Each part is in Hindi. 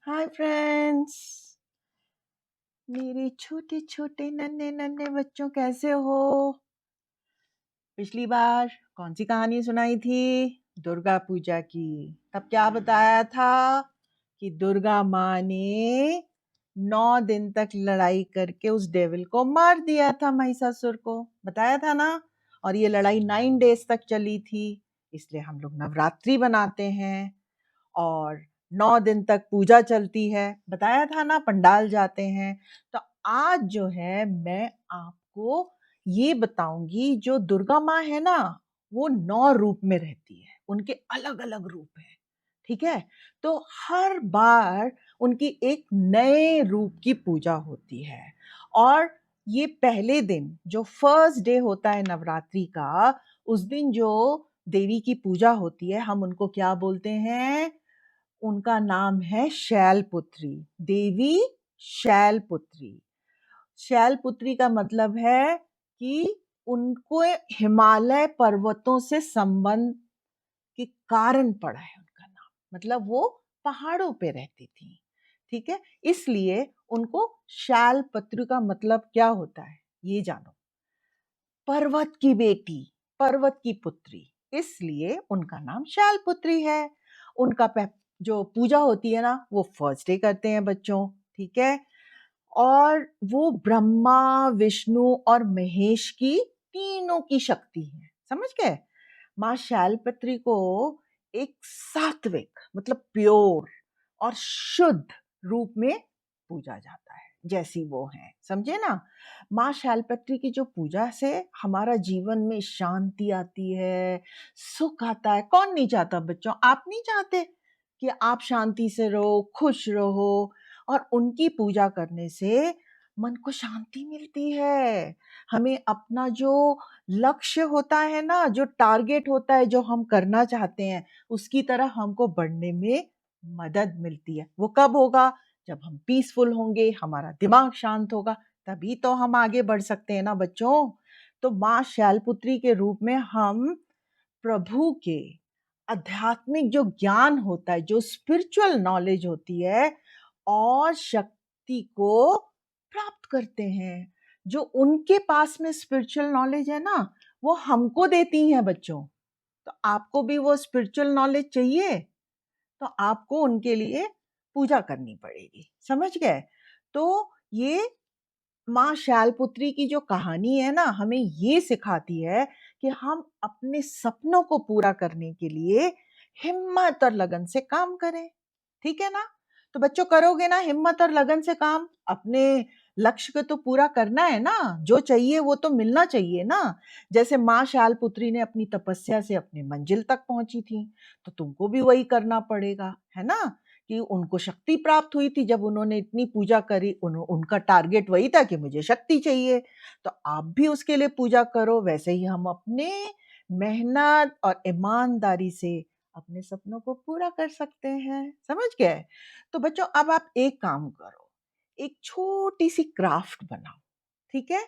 हाय फ्रेंड्स, मेरे छोटे छोटे नन्हे नन्हे बच्चों कैसे हो। पिछली बार कौन सी कहानी सुनाई थी? दुर्गा पूजा की। तब क्या बताया था कि दुर्गा माँ ने 9 दिन तक लड़ाई करके उस डेविल को मार दिया था, महिषासुर को। बताया था ना। और ये लड़ाई 9 डेज तक चली थी, इसलिए हम लोग नवरात्रि बनाते हैं और 9 दिन तक पूजा चलती है। बताया था ना, पंडाल जाते हैं। तो आज जो है मैं आपको ये बताऊंगी, जो दुर्गा माँ है ना, वो 9 रूप में रहती है। उनके अलग अलग रूप हैं, ठीक है। तो हर बार उनकी एक नए रूप की पूजा होती है। और ये पहले दिन जो फर्स्ट डे होता है नवरात्रि का, उस दिन जो देवी की पूजा होती है, हम उनको क्या बोलते हैं? उनका नाम है शैलपुत्री, देवी शैलपुत्री। शैलपुत्री का मतलब है कि उनको हिमालय पर्वतों से संबंध के कारण पड़ा है उनका नाम, मतलब वो पहाड़ों पे रहती थी, ठीक है। इसलिए उनको शैलपुत्री का मतलब क्या होता है, ये जानो। पर्वत की बेटी, पर्वत की पुत्री, इसलिए उनका नाम शैलपुत्री है। उनका जो पूजा होती है ना, वो फर्स्ट डे करते हैं बच्चों, ठीक है। और वो ब्रह्मा, विष्णु और महेश की तीनों की शक्ति है, समझ गए। माँ शैलपुत्री को एक सात्विक मतलब प्योर और शुद्ध रूप में पूजा जाता है, जैसी वो है, समझे ना। माँ शैलपुत्री की जो पूजा से हमारा जीवन में शांति आती है, सुख आता है। कौन नहीं चाहता बच्चों? आप नहीं चाहते कि आप शांति से रहो, खुश रहो? और उनकी पूजा करने से मन को शांति मिलती है। हमें अपना जो लक्ष्य होता है ना, जो टारगेट होता है, जो हम करना चाहते हैं, उसकी तरह हमको बढ़ने में मदद मिलती है। वो कब होगा? जब हम पीसफुल होंगे, हमारा दिमाग शांत होगा, तभी तो हम आगे बढ़ सकते हैं ना बच्चों। तो माँ शैलपुत्री के रूप में हम प्रभु के आध्यात्मिक जो ज्ञान होता है, जो स्पिरिचुअल नॉलेज होती है और शक्ति को प्राप्त करते हैं। जो उनके पास में स्पिरिचुअल नॉलेज है ना, वो हमको देती हैं बच्चों। तो आपको भी वो स्पिरिचुअल नॉलेज चाहिए, तो आपको उनके लिए पूजा करनी पड़ेगी, समझ गए। तो ये माँ शैलपुत्री की जो कहानी है ना, हमें ये सिखाती है कि हम अपने सपनों को पूरा करने के लिए हिम्मत और लगन से काम करें, ठीक है ना। तो बच्चों, करोगे ना हिम्मत और लगन से काम? अपने लक्ष्य को तो पूरा करना है ना, जो चाहिए वो तो मिलना चाहिए ना। जैसे माँ शैलपुत्री ने अपनी तपस्या से अपनी मंजिल तक पहुंची थी, तो तुमको भी वही करना पड़ेगा, है ना। कि उनको शक्ति प्राप्त हुई थी जब उन्होंने इतनी पूजा करी। उनका टारगेट वही था कि मुझे शक्ति चाहिए, तो आप भी उसके लिए पूजा करो। वैसे ही हम अपने मेहनत और ईमानदारी से अपने सपनों को पूरा कर सकते हैं, समझ गए। तो बच्चों, अब आप एक काम करो, एक छोटी सी क्राफ्ट बनाओ, ठीक है।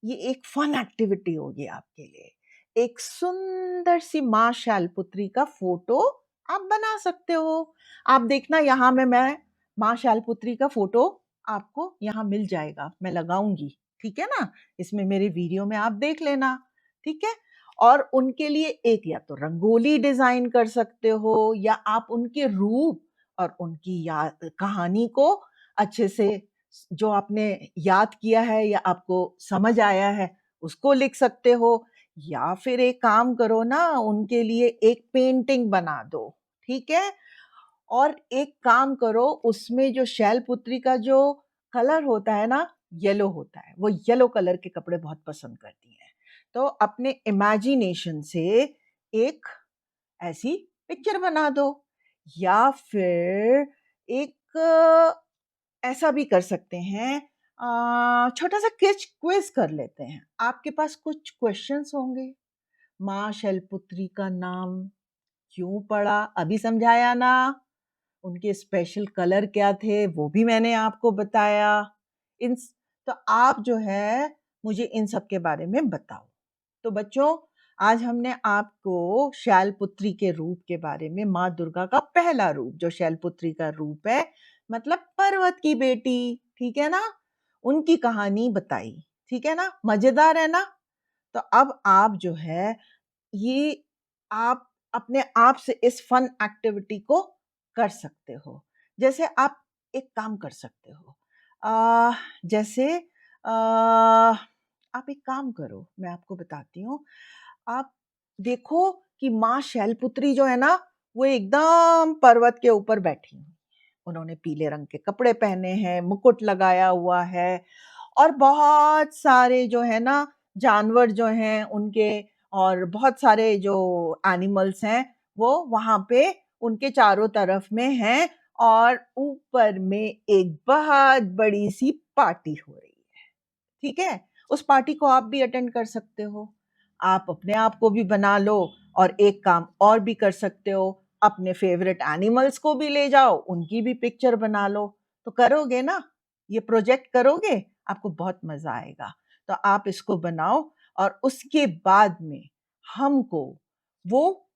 ये एक फन एक्टिविटी होगी आपके लिए। एक सुंदर सी माँ शैलपुत्री का फोटो आप बना सकते हो। आप देखना, यहाँ में मैं माँ शैलपुत्री का फोटो आपको यहाँ मिल जाएगा, मैं लगाऊंगी, ठीक है ना। इसमें मेरे वीडियो में आप देख लेना, ठीक है। और उनके लिए एक या तो रंगोली डिजाइन कर सकते हो, या आप उनके रूप और उनकी याद कहानी को अच्छे से, जो आपने याद किया है या आपको समझ आया है, उसको लिख सकते हो। या फिर एक काम करो ना, उनके लिए एक पेंटिंग बना दो, ठीक है। और एक काम करो, उसमें जो शैलपुत्री का जो कलर होता है ना, येलो होता है, वो येलो कलर के कपड़े बहुत पसंद करती हैं। तो अपने इमेजिनेशन से एक ऐसी पिक्चर बना दो। या फिर एक ऐसा भी कर सकते हैं, छोटा सा क्विज कर लेते हैं। आपके पास कुछ क्वेश्चंस होंगे। माँ शैलपुत्री का नाम क्यों पड़ा, अभी समझाया ना। उनके स्पेशल कलर क्या थे, वो भी मैंने आपको बताया। इन तो आप जो है मुझे इन सब के बारे में बताओ। तो बच्चों, आज हमने आपको शैलपुत्री के रूप के बारे में, माँ दुर्गा का पहला रूप जो शैलपुत्री का रूप है, मतलब पर्वत की बेटी, ठीक है ना, उनकी कहानी बताई, ठीक है ना, मजेदार है ना। तो अब आप जो है ये आप अपने आप से इस फन एक्टिविटी को कर सकते हो। जैसे आप एक काम कर सकते हो, जैसे आप एक काम करो, मैं आपको बताती हूँ। आप देखो कि माँ शैलपुत्री जो है ना, वो एकदम पर्वत के ऊपर बैठी हैं। उन्होंने पीले रंग के कपड़े पहने हैं, मुकुट लगाया हुआ है और बहुत सारे जो है ना जानवर जो हैं उनके, और बहुत सारे जो एनिमल्स हैं वो वहाँ पे उनके चारों तरफ में हैं, और ऊपर में एक बहुत बड़ी सी पार्टी हो रही है, ठीक है? उस पार्टी को आप भी अटेंड कर सकते हो। आप अपने आप को भी बना लो, और एक काम और भी कर सकते हो, अपने फेवरेट एनिमल्स को भी ले जाओ, उनकी भी पिक्चर बना लो। तो करोगे ना? ये प्रोजेक्ट करोगे? आपको बहुत मज़ा आएगा। तो आप इसको बनाओ और उसके बाद में हमको वो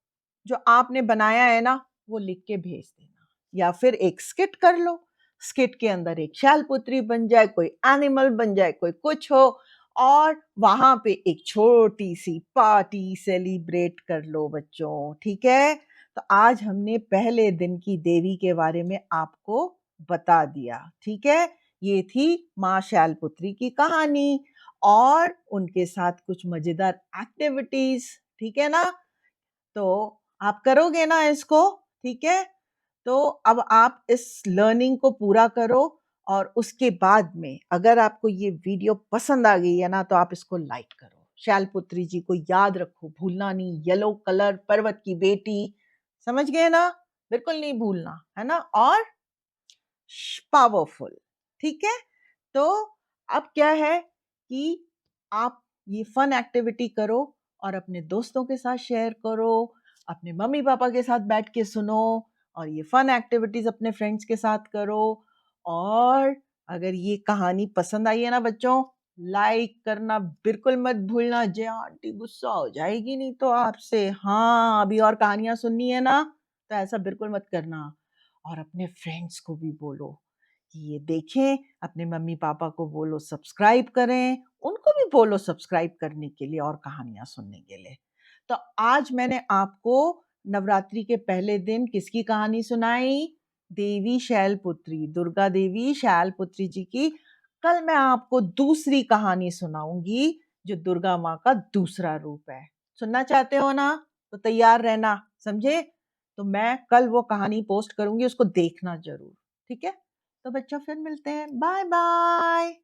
जो आपने बनाया है ना, वो लिख के भेज देना। या फिर एक स्किट कर लो, स्किट के अंदर एक शैलपुत्री बन जाए, कोई एनिमल बन जाए, कोई कुछ हो, और वहां पे एक छोटी सी पार्टी सेलिब्रेट कर लो बच्चों, ठीक है? तो आज हमने पहले दिन की देवी के बारे में आपको बता दिया, ठीक है? ये थी माँ शैलपुत्री की कहानी और उनके साथ कुछ मजेदार एक्टिविटीज, ठीक है ना? तो आप करोगे ना इसको, ठीक है? तो अब आप इस लर्निंग को पूरा करो, और उसके बाद में अगर आपको ये वीडियो पसंद आ गई है ना, तो आप इसको लाइक करो। शैलपुत्री जी को याद रखो, भूलना नहीं, येलो कलर, पर्वत की बेटी, समझ गए ना? बिल्कुल नहीं भूलना, है ना? और पावरफुल, ठीक है? तो अब क्या है कि आप ये फन एक्टिविटी करो और अपने दोस्तों के साथ शेयर करो, अपने मम्मी पापा के साथ बैठ के सुनो, और ये फन एक्टिविटीज अपने फ्रेंड्स के साथ करो। और अगर ये कहानी पसंद आई है ना बच्चों, लाइक करना बिल्कुल मत भूलना। जय आंटी गुस्सा हो जाएगी नहीं तो आपसे। हाँ, अभी और कहानियां सुननी है ना, तो ऐसा बिल्कुल मत करना। और अपने फ्रेंड्स को भी बोलो कि ये देखें, अपने मम्मी पापा को बोलो सब्सक्राइब करें, उनको भी बोलो सब्सक्राइब करने के लिए और कहानियां सुनने के लिए। तो आज मैंने आपको नवरात्रि के पहले दिन किसकी कहानी सुनाई? देवी शैलपुत्री, दुर्गा देवी शैलपुत्री जी की। कल मैं आपको दूसरी कहानी सुनाऊंगी जो दुर्गा माँ का दूसरा रूप है। सुनना चाहते हो ना? तो तैयार रहना, समझे? तो मैं कल वो कहानी पोस्ट करूंगी, उसको देखना जरूर, ठीक है? तो बच्चों फिर मिलते हैं, बाय बाय।